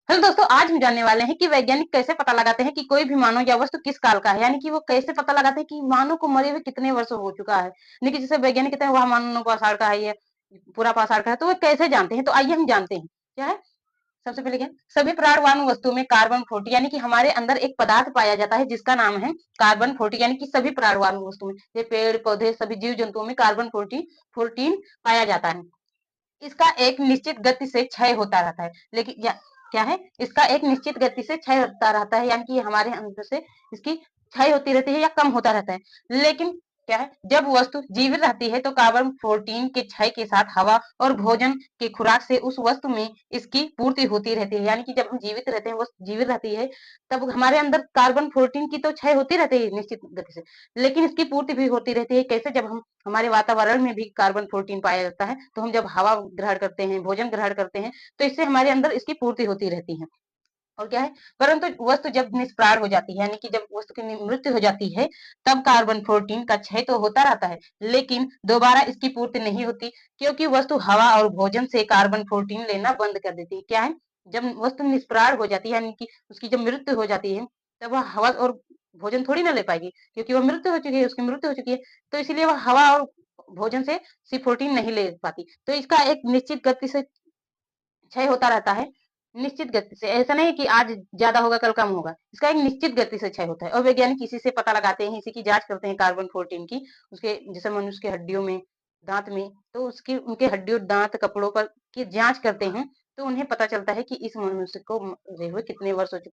Hello दोस्तों, आज हम जानने वाले हैं कि वैज्ञानिक कैसे पता लगाते हैं कि कोई भी मानव या वस्तु किस काल का है। यानी कि वो कैसे पता लगाते हैं कि मानव को मरे हुए कितने वर्ष हो चुका है। यानी कि जैसे वैज्ञानिक कहते हैं वह मानव पाषाण का है, ये पूरा पाषाण का है, तो वो कैसे जानते हैं। तो आइए हम जानते हैं क्या है। सबसे पहले क्या, सभी प्राणवान वस्तुओं में कार्बन 40 यानी कि हमारे अंदर एक पदार्थ पाया जाता है जिसका नाम है कार्बन 40। यानी कि सभी प्राणवान वस्तु में, ये पेड़ पौधे सभी जीव जंतुओं में कार्बन 14 पाया जाता है। इसका एक निश्चित गति से क्षय होता रहता है। लेकिन क्या है, इसका एक निश्चित गति से क्षय होता रहता है, यानी कि हमारे अंदर से इसकी क्षय होती रहती है या कम होता रहता है। लेकिन क्या है, जब वस्तु जीवित रहती है तो कार्बन 14 के क्षय के साथ हवा और भोजन की खुराक से उस वस्तु में इसकी पूर्ति होती रहती है। यानी कि जब हम जीवित रहते हैं, वस्तु जीवित रहती है, तब हमारे अंदर कार्बन 14 की तो क्षय होती रहती है निश्चित गति से, लेकिन इसकी पूर्ति भी होती रहती है। कैसे, जब हम हमारे वातावरण में भी कार्बन 14 पाया जाता है, तो हम जब हवा ग्रहण करते हैं, भोजन ग्रहण करते हैं, तो इससे हमारे अंदर इसकी पूर्ति होती रहती है। और क्या है, परंतु वस्तु जब निष्प्राण हो जाती है, यानी कि जब वस्तु की मृत्यु हो जाती है, तब कार्बन 14 का क्षय तो होता रहता है, लेकिन दोबारा इसकी पूर्ति नहीं होती, क्योंकि वस्तु हवा और भोजन से कार्बन 14 लेना बंद कर देती है। क्या है, जब वस्तु निष्प्राण हो जाती है, यानी कि उसकी जब मृत्यु हो जाती है, तब वह हवा और भोजन थोड़ी ना ले पाएगी, क्योंकि वह मृत्यु हो चुकी है, उसकी मृत्यु हो चुकी है। तो इसलिए वह हवा और भोजन से C14 नहीं ले पाती। तो इसका एक निश्चित गति से क्षय होता रहता है, निश्चित गति से। ऐसा नहीं कि आज ज्यादा होगा कल कम होगा, इसका एक निश्चित गति से क्षय होता है। और वैज्ञानिक इसी से पता लगाते हैं, इसी की जांच करते हैं कार्बन 14 की, उसके जैसे मनुष्य के हड्डियों में, दांत में, तो उसकी उनके हड्डियों, दांत, कपड़ों पर की जांच करते हैं, तो उन्हें पता चलता है कि इस मनुष्य को मरे हुए कितने वर्ष हो चुके।